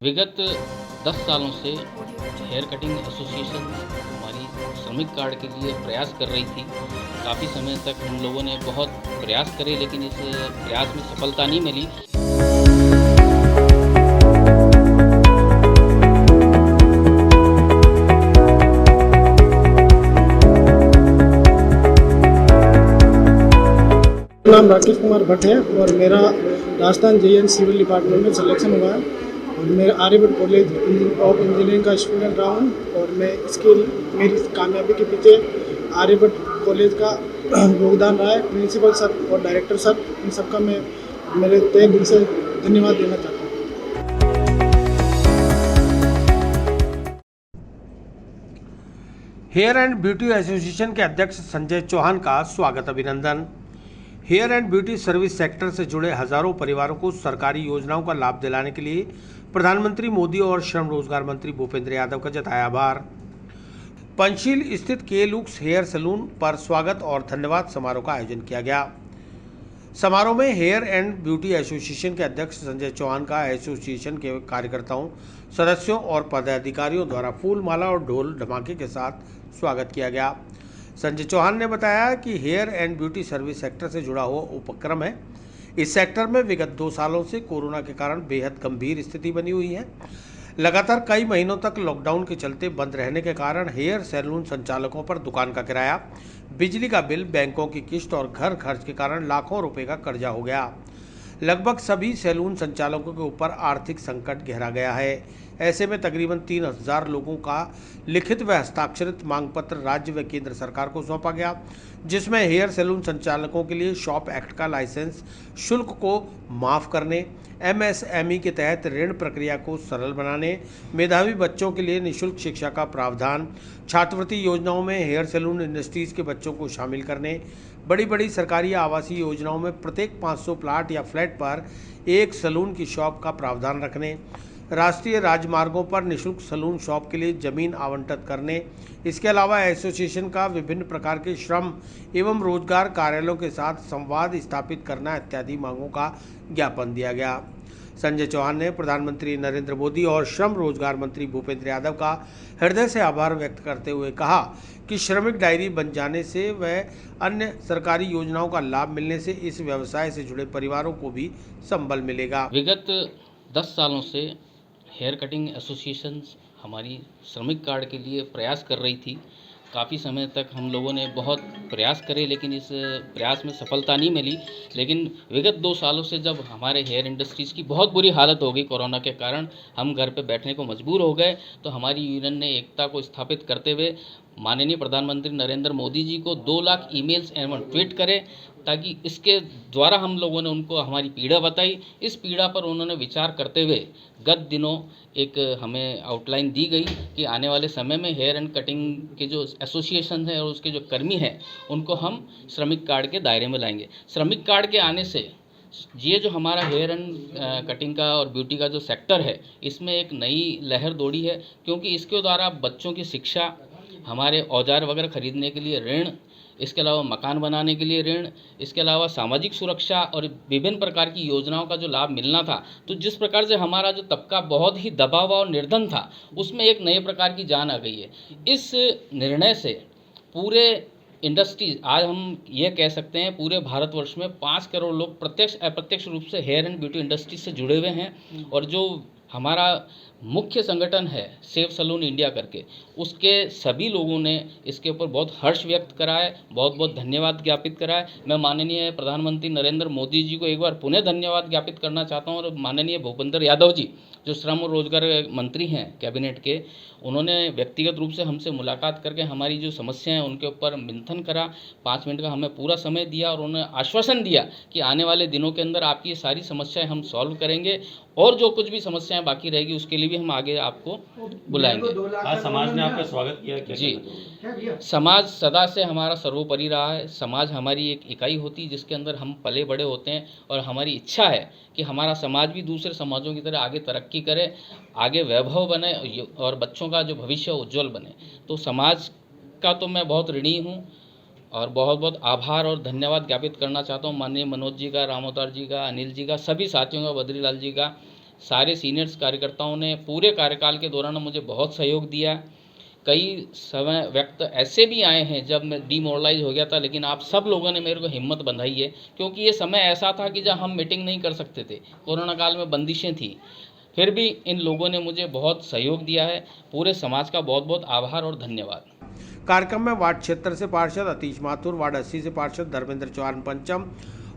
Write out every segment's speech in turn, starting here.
विगत 10 सालों से हेयर कटिंग एसोसिएशन हमारी श्रमिक कार्ड के लिए प्रयास कर रही थी। काफ़ी समय तक हम लोगों ने बहुत प्रयास करे, लेकिन इस प्रयास में सफलता नहीं मिली। नाम राकेश कुमार भट्ट है और मेरा राजस्थान JN सिविल डिपार्टमेंट में सिलेक्शन हुआ है और मैं आर्यभट्ट कॉलेज ऑफ इंजीनियरिंग का स्टूडेंट रहा हूँ। और मैं मेरी कामयाबी के पीछे आर्यभट्ट कॉलेज का योगदान रहा है। प्रिंसिपल सर और डायरेक्टर सर, इन सबका मैं मेरे तहे दिल से धन्यवाद देना चाहता हूँ। हेयर एंड ब्यूटी एसोसिएशन के अध्यक्ष संजय चौहान का स्वागत अभिनंदन। Hair and beauty service sector से जुड़े हजारों परिवारों को सरकारी योजनाओं का लाभ दिलाने के लिए प्रधानमंत्री मोदी और श्रम रोजगार मंत्री भूपेंद्र यादव का जताया आभार। पंचशील स्थित के लुक्स हेयर सैलून पर स्वागत और धन्यवाद समारोह का आयोजन किया गया। समारोह में हेयर एंड ब्यूटी एसोसिएशन के अध्यक्ष संजय चौहान का एसोसिएशन के कार्यकर्ताओं, सदस्यों और पदाधिकारियों द्वारा फूल माला और ढोल धमाके के साथ स्वागत किया गया। संजय चौहान ने बताया कि hair and beauty service sector से जुड़ा हुआ उपक्रम है। इस सेक्टर में विगत 2 सालों से कोरोना के कारण बेहद गंभीर स्थिति बनी हुई है। लगातार कई महीनों तक लॉकडाउन के चलते बंद रहने के कारण हेयर सैलून संचालकों पर दुकान का किराया, बिजली का बिल, बैंकों की किस्त और घर खर्च के कारण लाखों रुपए का कर्जा हो गया। लगभग सभी सैलून संचालकों के ऊपर आर्थिक संकट गहरा गया है। ऐसे में तकरीबन 3000 लोगों का लिखित व हस्ताक्षरित मांग पत्र राज्य व केंद्र सरकार को सौंपा गया, जिसमें हेयर सैलून संचालकों के लिए शॉप एक्ट का लाइसेंस शुल्क को माफ करने, MSME के तहत ऋण प्रक्रिया को सरल बनाने, मेधावी बच्चों के लिए निःशुल्क शिक्षा का प्रावधान, छात्रवृत्ति योजनाओं में हेयर सैलून इंडस्ट्रीज के बच्चों को शामिल करने, बड़ी बड़ी सरकारी आवासीय योजनाओं में प्रत्येक 500 प्लाट या फ्लैट पर एक सैलून की शॉप का प्रावधान रखने, राष्ट्रीय राजमार्गों पर निःशुल्क सैलून शॉप के लिए जमीन आवंटित करने, इसके अलावा एसोसिएशन का विभिन्न प्रकार के श्रम एवं रोजगार कार्यालयों के साथ संवाद स्थापित करना इत्यादि मांगों का ज्ञापन दिया गया। संजय चौहान ने प्रधानमंत्री नरेंद्र मोदी और श्रम रोजगार मंत्री भूपेंद्र यादव का हृदय से आभार व्यक्त करते हुए कहा कि श्रमिक डायरी बन जाने से व अन्य सरकारी योजनाओं का लाभ मिलने से इस व्यवसाय से जुड़े परिवारों को भी संबल मिलेगा। विगत 10 सालों से हेयर कटिंग एसोसिएशन हमारी श्रमिक कार्ड के लिए प्रयास कर रही थी। काफ़ी समय तक हम लोगों ने बहुत प्रयास करे, लेकिन इस प्रयास में सफलता नहीं मिली। लेकिन विगत 2 सालों से जब हमारे हेयर इंडस्ट्रीज़ की बहुत बुरी हालत हो गई कोरोना के कारण, हम घर पे बैठने को मजबूर हो गए, तो हमारी यूनियन ने एकता को स्थापित करते हुए माननीय प्रधानमंत्री नरेंद्र मोदी जी को 2 लाख ईमेल्स एवं ट्वीट करें, ताकि इसके द्वारा हम लोगों ने उनको हमारी पीड़ा बताई। इस पीड़ा पर उन्होंने विचार करते हुए गत दिनों एक हमें आउटलाइन दी गई कि आने वाले समय में हेयर एंड कटिंग के जो एसोसिएशन है और उसके जो कर्मी हैं, उनको हम श्रमिक कार्ड के दायरे में लाएंगे। श्रमिक कार्ड के आने से ये जो हमारा हेयर एंड कटिंग का और ब्यूटी का जो सेक्टर है, इसमें एक नई लहर दौड़ी है, क्योंकि इसके द्वारा बच्चों की शिक्षा, हमारे औजार वगैरह खरीदने के लिए ऋण, इसके अलावा मकान बनाने के लिए ऋण, इसके अलावा सामाजिक सुरक्षा और विभिन्न प्रकार की योजनाओं का जो लाभ मिलना था, तो जिस प्रकार से हमारा जो तबका बहुत ही दबा हुआ और निर्धन था, उसमें एक नए प्रकार की जान आ गई है। इस निर्णय से पूरे इंडस्ट्रीज, आज हम ये कह सकते हैं पूरे भारतवर्ष में 5 करोड़ लोग प्रत्यक्ष अप्रत्यक्ष रूप से हेयर एंड ब्यूटी इंडस्ट्री से जुड़े हुए हैं। और जो हमारा मुख्य संगठन है सेव सैलून इंडिया करके, उसके सभी लोगों ने इसके ऊपर बहुत हर्ष व्यक्त करा है, बहुत बहुत धन्यवाद ज्ञापित करा है। मैं माननीय प्रधानमंत्री नरेंद्र मोदी जी को एक बार पुनः धन्यवाद ज्ञापित करना चाहता हूं, और माननीय भूपेंद्र यादव जी जो श्रम और रोजगार मंत्री हैं कैबिनेट के, उन्होंने व्यक्तिगत रूप से हमसे मुलाकात करके हमारी जो समस्याएं उनके ऊपर मंथन करा। 5 मिनट का हमें पूरा समय दिया और उन्होंने आश्वासन दिया कि आने वाले दिनों के अंदर आपकी ये सारी समस्याएं हम सॉल्व करेंगे, और जो कुछ भी समस्याएं बाकी रहेगी उसके लिए भी हम आगे आपको बुलाएंगे। आज समाज ने आपका स्वागत किया क्या? जी, समाज सदा से हमारा सर्वोपरि रहा है। समाज हमारी एक इकाई होती है जिसके अंदर हम पले बड़े होते हैं, और हमारी इच्छा है कि हमारा समाज भी दूसरे समाजों की तरह आगे तरक्की करे, आगे वैभव बने और बच्चों का जो भविष्य उज्जवल बने। तो समाज का तो मैं बहुत ऋणी हूँ और बहुत बहुत आभार और धन्यवाद ज्ञापित करना चाहता हूँ माननीय मनोज जी का, राम अवतार जी का, अनिल जी का, सभी साथियों का, बद्रीलाल जी का, सारे सीनियर्स कार्यकर्ताओं ने पूरे कार्यकाल के दौरान मुझे बहुत सहयोग दिया। कई समय वक्त ऐसे भी आए हैं जब मैं डीमोरलाइज हो गया था, लेकिन आप सब लोगों ने मेरे को हिम्मत बंधाई है, क्योंकि ये समय ऐसा था कि जब हम मीटिंग नहीं कर सकते थे, कोरोना काल में बंदिशें थी। फिर भी इन लोगों ने मुझे बहुत सहयोग दिया है। पूरे समाज का बहुत बहुत आभार और धन्यवाद। कार्यक्रम में वार्ड क्षेत्र से पार्षद अतीश माथुर, वार्ड 80 से पार्षद धर्मेंद्र चौहान पंचम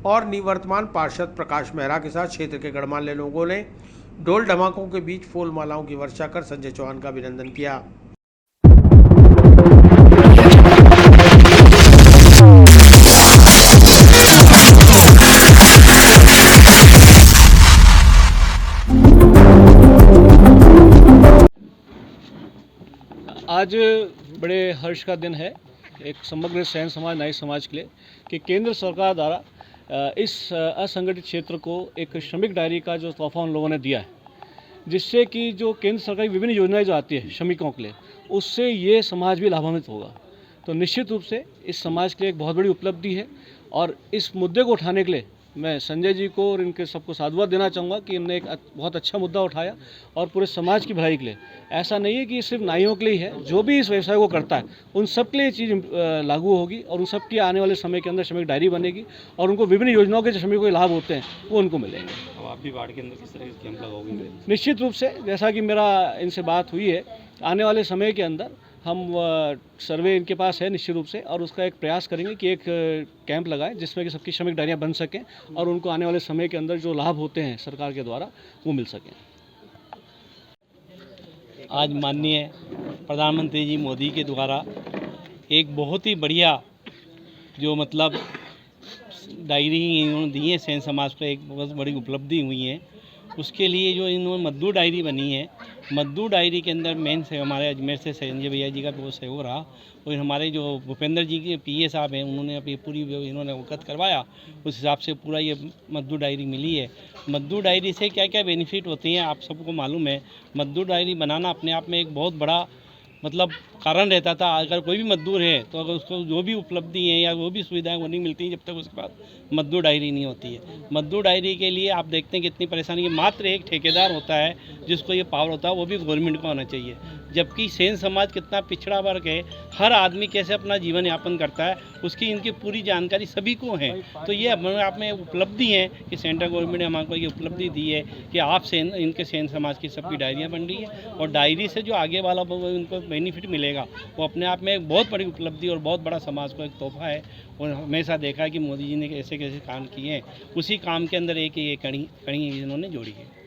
और निवर्तमान पार्षद प्रकाश मेहरा के साथ क्षेत्र के गणमान्य लोगों ने ढोल ढमाकों के बीच फूल मालाओं की वर्षा कर संजय चौहान का अभिनंदन किया। आज बड़े हर्ष का दिन है एक समग्र सैन समाज नाई समाज के लिए कि केंद्र सरकार द्वारा इस असंगठित क्षेत्र को एक श्रमिक डायरी का जो तोहफा उन लोगों ने दिया है, जिससे कि जो केंद्र सरकार की विभिन्न योजनाएं जो आती है श्रमिकों के लिए, उससे ये समाज भी लाभान्वित होगा। तो निश्चित रूप से इस समाज के लिए एक बहुत बड़ी उपलब्धि है और इस मुद्दे को उठाने के लिए मैं संजय जी को और इनके सबको साधुवाद देना चाहूँगा कि इन्होंने एक बहुत अच्छा मुद्दा उठाया और पूरे समाज की भलाई के लिए। ऐसा नहीं है कि सिर्फ नाइयों के लिए है, जो भी इस व्यवसाय को करता है उन सब के लिए ये चीज़ लागू होगी और उन सब की आने वाले समय के अंदर श्रमिक डायरी बनेगी और उनको विभिन्न योजनाओं के जो श्रमिकों के लाभ होते हैं वो उनको मिलेंगे। अब आप भी वार्ड के अंदर किस तरह के कैंप लगाओगे? निश्चित रूप से जैसा कि मेरा इनसे बात हुई है, आने वाले समय के अंदर हम सर्वे इनके पास है निश्चित रूप से और उसका एक प्रयास करेंगे कि एक कैंप लगाएं जिसमें कि सबकी श्रमिक डायरियाँ बन सकें और उनको आने वाले समय के अंदर जो लाभ होते हैं सरकार के द्वारा वो मिल सकें। आज माननीय प्रधानमंत्री जी मोदी के द्वारा एक बहुत ही बढ़िया जो मतलब डायरी इन्होंने दी है सैन समाज पर, एक बहुत बड़ी उपलब्धि हुई है। उसके लिए जो इन्होंने मजदूर डायरी बनी है, मजदूर डायरी के अंदर मेन से हमारे अजमेर से संजय भैया जी का बहुत सहयोग रहा और हमारे जो भूपेंद्र जी के पीए साहब हैं उन्होंने अभी पूरी इन्होंने अवगत करवाया, उस हिसाब से पूरा ये मजदूर डायरी मिली है। मजदूर डायरी से क्या क्या बेनिफिट होते हैं आप सबको मालूम है। मजदूर डायरी बनाना अपने आप में एक बहुत बड़ा मतलब कारण रहता था। अगर कोई भी मजदूर है तो अगर उसको जो भी उपलब्धि है या वो भी सुविधाएं वो नहीं मिलती जब तक उसके पास मजदूर डायरी नहीं होती है। मजदूर डायरी के लिए आप देखते हैं कितनी परेशानी है। मात्र एक ठेकेदार होता है जिसको ये पावर होता है, वो भी गवर्नमेंट को होना चाहिए। जबकि सेन समाज कितना पिछड़ा वर्ग है, हर आदमी कैसे अपना जीवन यापन करता है उसकी इनकी पूरी जानकारी सभी को है। तो ये अपने आप में उपलब्धि है कि सेंट्रल गवर्नमेंट ने हमको ये उपलब्धि दी है कि आप इनके सेन समाज की सबकी डायरियाँ बन रही है और डायरी से जो आगे वाला उनको बेनिफिट मिलेगा वो अपने आप में एक बहुत बड़ी उपलब्धि और बहुत बड़ा समाज को एक तोहफा है। और हमेशा देखा है कि मोदी जी ने कैसे कैसे काम किए हैं, उसी काम के अंदर एक ये कड़ी इन्होंने जोड़ी है।